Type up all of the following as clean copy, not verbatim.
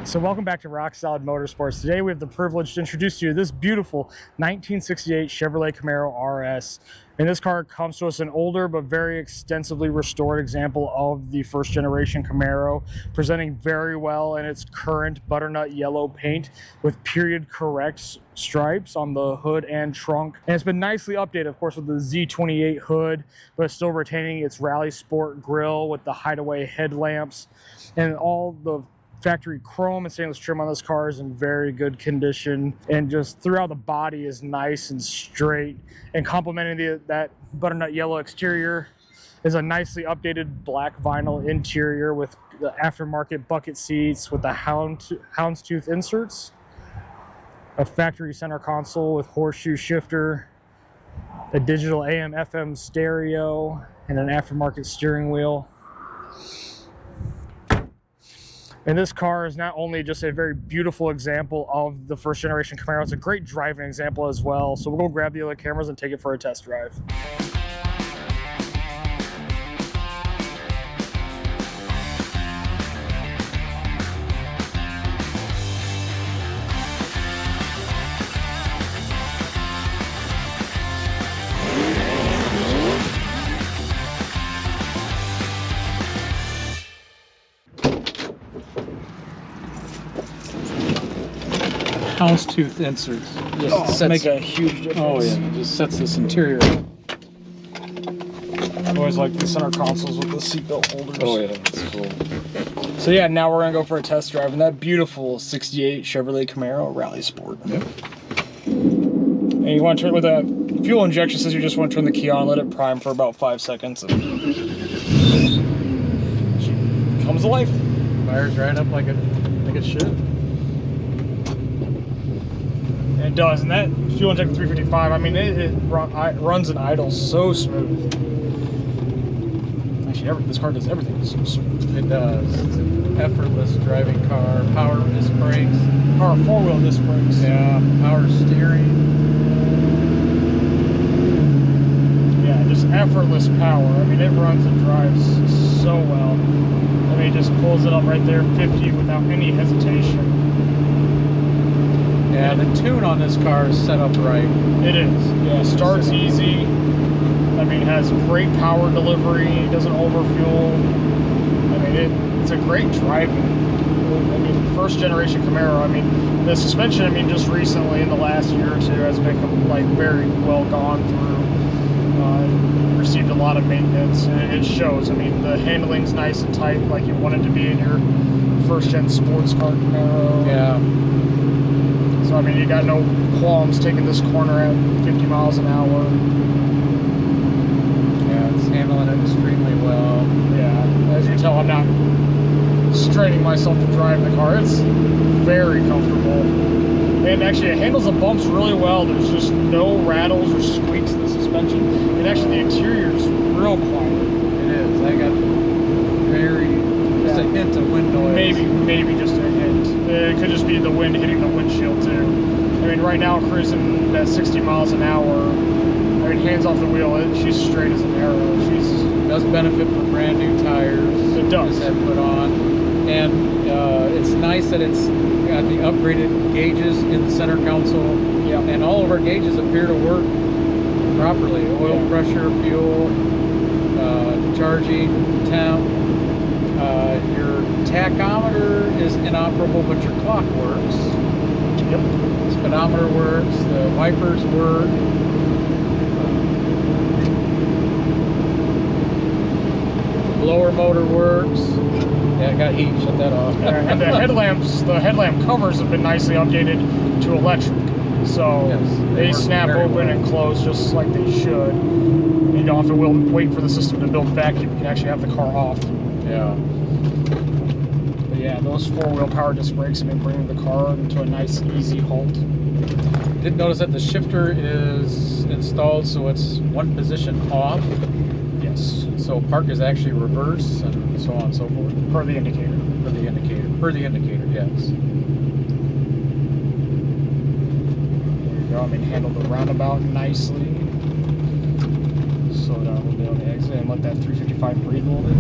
So welcome back to Rock Solid Motorsports. Today we have the privilege to introduce you to this beautiful 1968 Chevrolet Camaro RS. And this car comes to us an older but very extensively restored example of the first generation Camaro, presenting very well in its current butternut yellow paint with period correct stripes on the hood and trunk. And it's been nicely updated, of course, with the Z28 hood, but still retaining its Rally Sport grille with the hideaway headlamps, and all the factory chrome and stainless trim on this car is in very good condition, and just throughout the body is nice and straight. And complementing that butternut yellow exterior is a nicely updated black vinyl interior with the aftermarket bucket seats with the houndstooth inserts, a factory center console with horseshoe shifter, a digital AM FM stereo, and an aftermarket steering wheel. And this car is not only just a very beautiful example of the first generation Camaro, it's a great driving example as well. So we'll go grab the other cameras and take it for a test drive. Houndstooth inserts just Make a huge difference. Oh yeah, it just sets this interior. I always like the center consoles with the seatbelt holders. Oh yeah, that's cool. So yeah, now we're gonna go for a test drive in that beautiful 68 Chevrolet Camaro Rally Sport. Yep. And you want to turn with a fuel injection, says you just want to turn the key on, let it prime for about 5 seconds. And she comes to life. Fires right up like it should. It does, and that fuel injected 355, I mean, it runs and idles so smooth. Actually, this car does everything so smooth. It does. It's an effortless driving car. Power disc brakes. Power 4-wheel disc brakes. Yeah. Power steering. Yeah, just effortless power. I mean, it runs and drives so well. I mean, it just pulls it up right there, 50 without any hesitation. Yeah, the tune on this car is set up right. It is. Yeah, starts easy. I mean, it has great power delivery. It doesn't overfuel. I mean, it's a great driving. I mean, first generation Camaro. I mean, the suspension, I mean, just recently in the last year or two has been like very well gone through. Received a lot of maintenance, and it shows. I mean, the handling's nice and tight, like you want it to be in your first gen sports car Camaro. Yeah. So, I mean, you got no qualms taking this corner at 50 miles an hour. Yeah, it's handling it extremely well. Yeah, as you can tell, I'm not straining myself to drive the car. It's very comfortable. And actually, it handles the bumps really well. There's just no rattles or squeaks in the suspension. And actually, the interior is real quiet. It is. I got just a hint of wind noise. Maybe just a hint. It could just be the wind hitting the windshield too. I mean, right now cruising at 60 miles an hour. I mean, hands off the wheel. She's straight as an arrow. It does benefit from brand new tires. It does. That put on, and it's nice that it's got the upgraded gauges in the center console. Yeah. And all of our gauges appear to work properly. Oil pressure, fuel, charging, temp. Your tachometer is inoperable, but your clock works. Yep. Speedometer works. The wipers work. Blower motor works. Yeah, it got heat. Shut that off. And the headlamp covers have been nicely updated to electric. So yes, they snap open and close just like they should. You don't have to wait for the system to build vacuum. You can actually have the car off. Yeah. But yeah, those 4-wheel power disc brakes have been bringing the car into a nice, easy halt. Did notice that the shifter is installed, so it's one position off. Yes. So park is actually reverse, and so on and so forth. Per the indicator. Per the indicator. Per the indicator, yes. There you go. I mean, handle the roundabout nicely. Slow down a little bit on the exit and let that 355 breathe a little bit.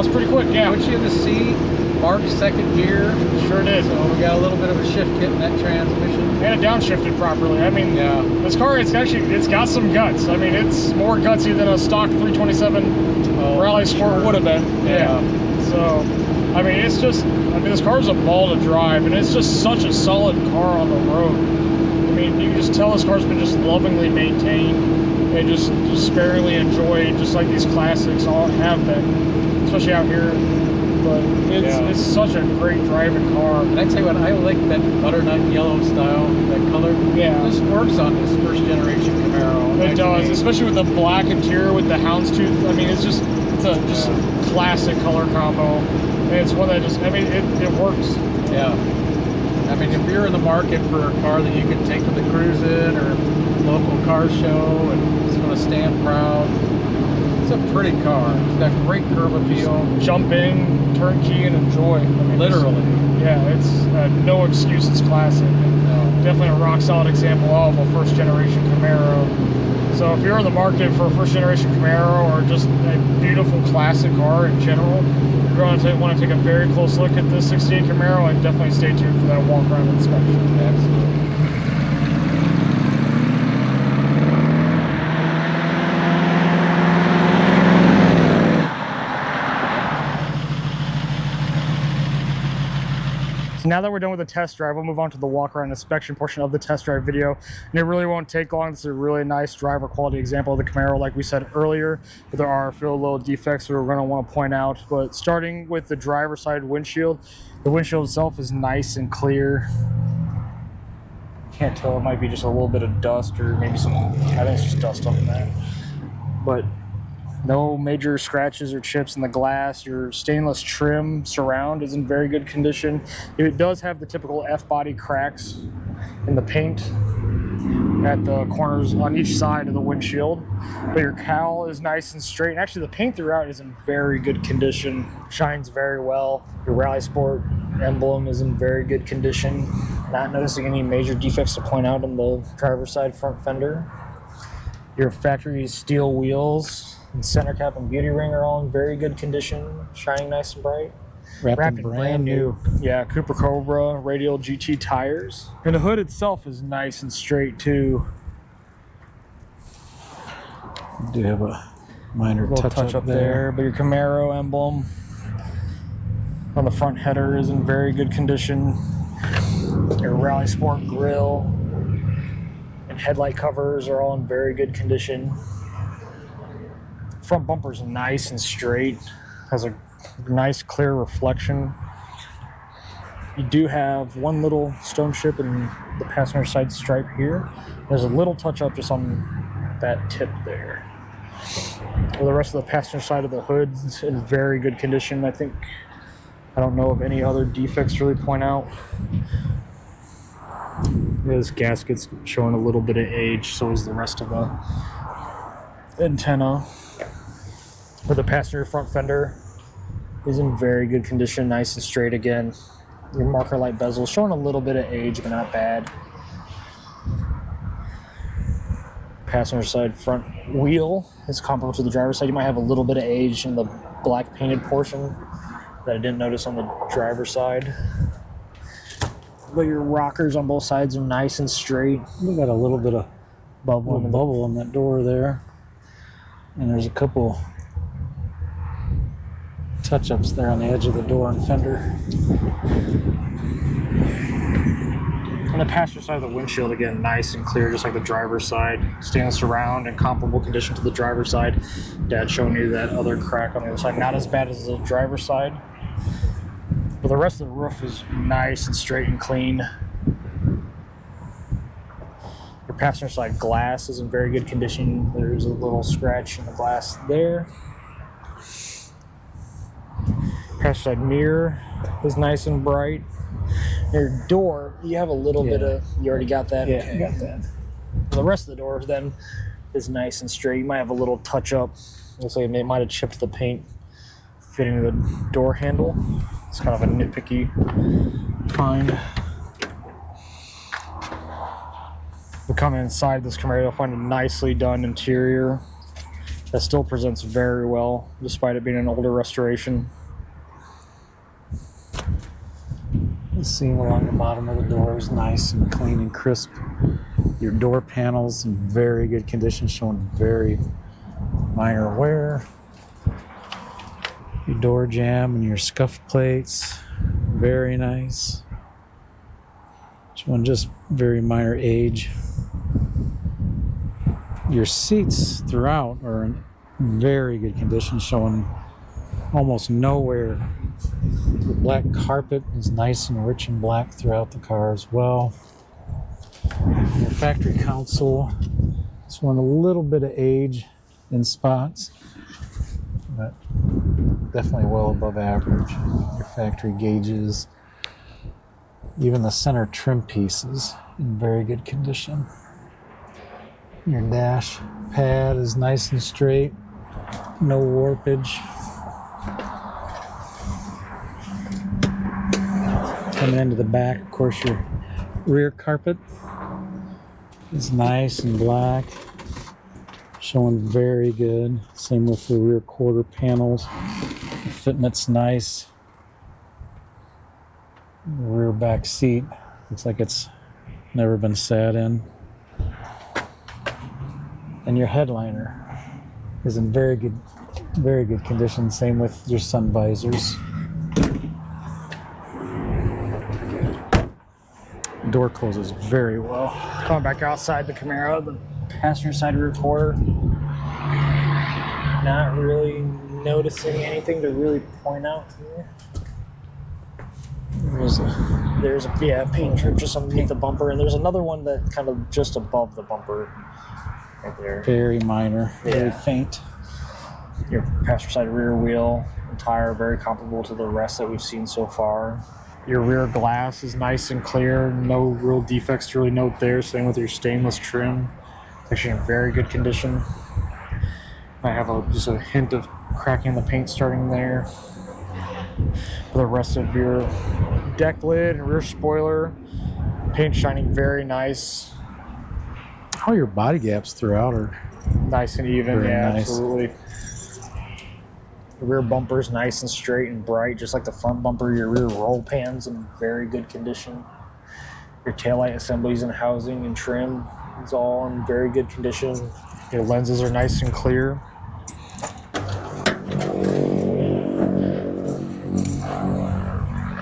it's pretty quick, yeah. Put you in the seat, marked second gear. Sure did. So we got a little bit of a shift kit in that transmission. And it downshifted properly. I mean, yeah. This car, it's got some guts. I mean, it's more gutsy than a stock 327 Rally Sport would have been. Yeah. So, I mean, it's just, this car's a ball to drive, and it's just such a solid car on the road. I mean, you can just tell this car's been just lovingly maintained and just sparingly enjoyed, just like these classics all have been, especially out here. But it's such a great driving car. And I tell you what, I like that butternut yellow style, that color. Yeah. This works on this first generation Camaro. It does, especially with the black interior with the Houndstooth. I mean, it's a classic color combo. And it's one that just, I mean, it works. Yeah. I mean, if you're in the market for a car that you can take to the cruising or local car show and it's going to stand proud, it's a pretty car. It's got great curb appeal. Jump in, turnkey, and enjoy. I mean, literally. It's no excuses classic. And, definitely a rock solid example of a first generation Camaro. So if you're in the market for a first generation Camaro or just a beautiful classic car in general, you're going to want to take a very close look at this 68 Camaro, and definitely stay tuned for that walk around inspection. Absolutely. So now that we're done with the test drive, we'll move on to the walk around inspection portion of the test drive video. And it really won't take long. This is a really nice driver quality example of the Camaro, like we said earlier. But there are a few little defects that we're going to want to point out. But starting with the driver's side windshield, the windshield itself is nice and clear. Can't tell, it might be just a little bit of dust or maybe some, I think it's just dust on that. But no major scratches or chips in the glass. Your stainless trim surround is in very good condition. It does have the typical F-body cracks in the paint at the corners on each side of the windshield. But your cowl is nice and straight. And actually, the paint throughout is in very good condition. Shines very well. Your Rally Sport emblem is in very good condition. Not noticing any major defects to point out on the driver's side front fender. Your factory steel wheels and center cap and beauty ring are all in very good condition, shining nice and bright. Wrapped in brand new. Yeah, Cooper Cobra Radial GT tires. And the hood itself is nice and straight too. Do have a minor touch up there. But your Camaro emblem on the front header is in very good condition. Your Rally Sport grille and headlight covers are all in very good condition. Front bumper's nice and straight, has a nice clear reflection. You do have one little stone chip in the passenger side stripe here. There's a little touch up just on that tip there. Well, the rest of the passenger side of the hood's in very good condition. I don't know of any other defects to really point out. This gasket's showing a little bit of age, so is the rest of the antenna. But the passenger front fender is in very good condition, nice and straight again. Your marker light bezel showing a little bit of age, but not bad. Passenger side front wheel is comparable to the driver's side. You might have a little bit of age in the black painted portion that I didn't notice on the driver's side. But your rockers on both sides are nice and straight. We got a little bit of bubble on that door there. And there's a couple touch-ups there on the edge of the door and fender. On the passenger side of the windshield, again, nice and clear, just like the driver's side. Stainless surround in comparable condition to the driver's side. Dad showing you that other crack on the other side. Not as bad as the driver's side. But the rest of the roof is nice and straight and clean. Your passenger side glass is in very good condition. There's a little scratch in the glass there. Passenger side mirror is nice and bright. Your door, you have a little bit of, you already got that? Yeah, okay. got that. The rest of the door then is nice and straight. You might have a little touch up. Looks like it might have chipped the paint fitting the door handle. It's kind of a nitpicky find. We come inside this Camaro, you'll find a nicely done interior that still presents very well despite it being an older restoration. The seam along the bottom of the door is nice and clean and crisp. Your door panels in very good condition, showing very minor wear. Your door jamb and your scuff plates, very nice. Showing just very minor age. Your seats throughout are in very good condition, showing almost no wear. The black carpet is nice and rich and black throughout the car as well. Your factory console is showing a little bit of age in spots, but definitely well above average. Your factory gauges, even the center trim pieces in very good condition. Your dash pad is nice and straight, no warpage. Coming into the back, of course, your rear carpet is nice and black, showing very good. Same with the rear quarter panels. The fitment's nice. The rear back seat looks like it's never been sat in. And your headliner is in very good condition. Same with your sun visors. Door closes very well. Coming back outside the Camaro, the passenger side rear quarter. Not really noticing anything to really point out here. There's a paint strip just underneath the bumper, and there's another one that kind of just above the bumper right there. Very minor, very faint. Your passenger side rear wheel and tire very comparable to the rest that we've seen so far. Your rear glass is nice and clear, no real defects to really note there. Same with your stainless trim. It's actually in very good condition. I have just a hint of cracking the paint starting there. For the rest of your deck lid and rear spoiler, paint shining very nice. All your body gaps throughout are nice and even. very nice. Absolutely. The rear bumper is nice and straight and bright, just like the front bumper. Your rear roll pan's in very good condition. Your taillight assemblies and housing and trim is all in very good condition. Your lenses are nice and clear.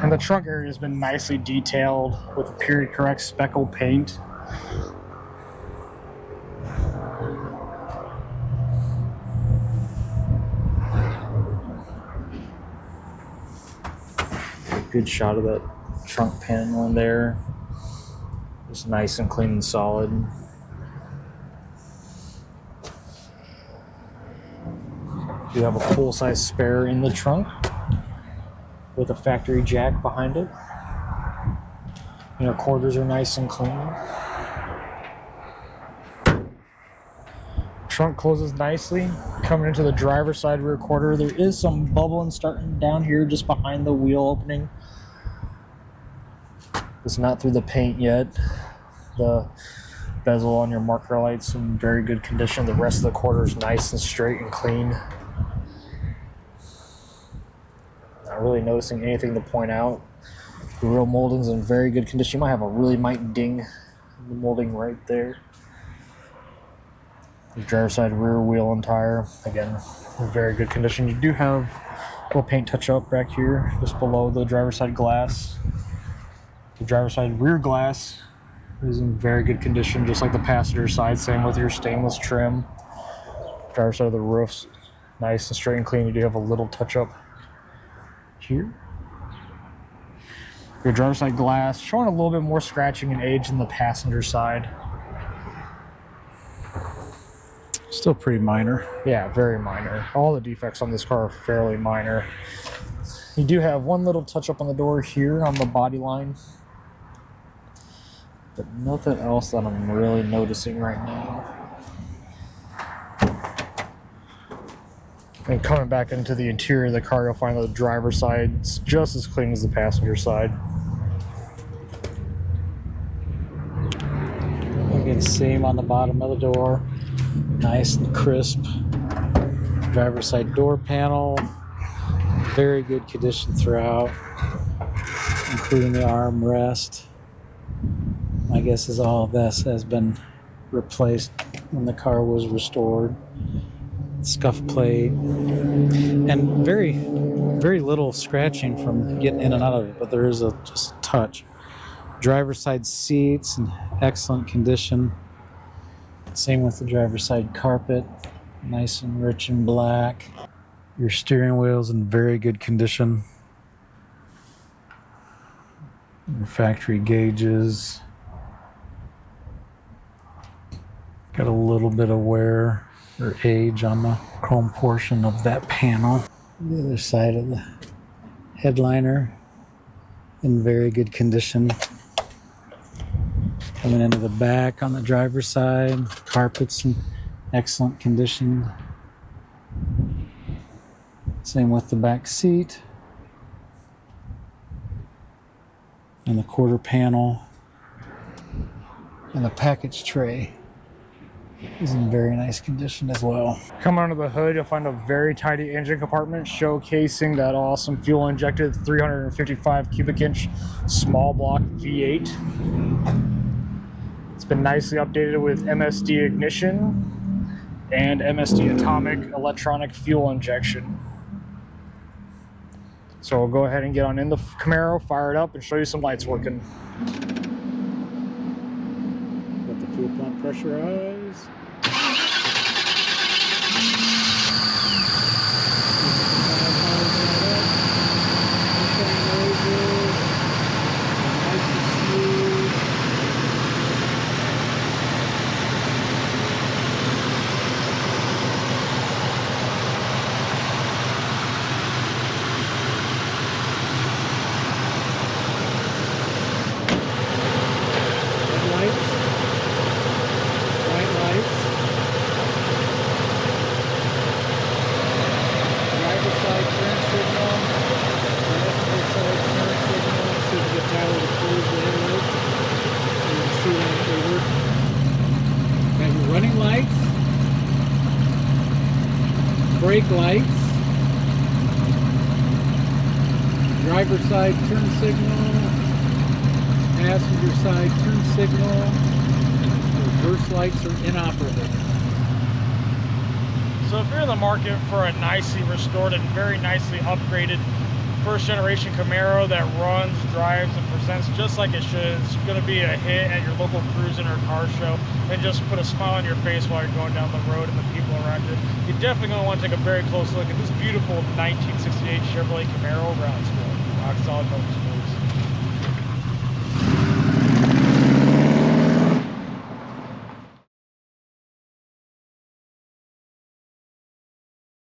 And the trunk area has been nicely detailed with period correct speckle paint. Good shot of that trunk panel in there. It's nice and clean and solid. You have a full-size spare in the trunk with a factory jack behind it. And your quarters are nice and clean. Trunk closes nicely. Coming into the driver's side rear quarter, there is some bubbling starting down here just behind the wheel opening. It's not through the paint yet. The bezel on your marker lights in very good condition. The rest of the quarter is nice and straight and clean. Not really noticing anything to point out. The real molding's in very good condition. You might have a really might ding in the molding right there. The driver's side rear wheel and tire, again, in very good condition. You do have a little paint touch up back here, just below the driver's side glass. The driver's side rear glass is in very good condition, just like the passenger side. Same with your stainless trim. Driver's side of the roof's nice and straight and clean. You do have a little touch up here. Your driver's side glass showing a little bit more scratching and age than the passenger side. still pretty minor. Yeah, very minor. All the defects on this car are fairly minor. You do have one little touch up on the door here on the body line, but nothing else that I'm really noticing right now. And coming back into the interior of the car, you'll find the driver's side is just as clean as the passenger side. You can see them on the bottom of the door, nice and crisp. Driver's side door panel, very good condition throughout. including the armrest. My guess is all of this has been replaced when the car was restored. Scuff plate, and very little scratching from getting in and out of it, but there is just a touch. Driver's side seats in excellent condition. Same with the driver's side carpet, nice and rich and black. Your steering wheel's in very good condition. Your factory gauges. Got a little bit of wear or age on the chrome portion of that panel. The other side of the headliner in very good condition. Coming into the back on the driver's side, carpets in excellent condition. Same with the back seat. And the quarter panel and the package tray is in very nice condition as well. Come under the hood, you'll find a very tidy engine compartment showcasing that awesome fuel-injected 355 cubic inch small block V8. It's been nicely updated with MSD ignition and MSD Atomic electronic fuel injection. So we'll go ahead and get on in the Camaro, fire it up, and show you some lights working. Got the fuel pump pressurized. Running lights, brake lights, driver's side turn signal, passenger side turn signal, reverse lights are inoperable. So if you're in the market for a nicely restored and very nicely upgraded first generation Camaro that runs, drives, and presents just like it should, it's going to be a hit at your local cruising or car show and just put a smile on your face while you're going down the road and the people around you. You're definitely going to want to take a very close look at this beautiful 1968 Chevrolet Camaro Round Sport. Rock solid motorsport.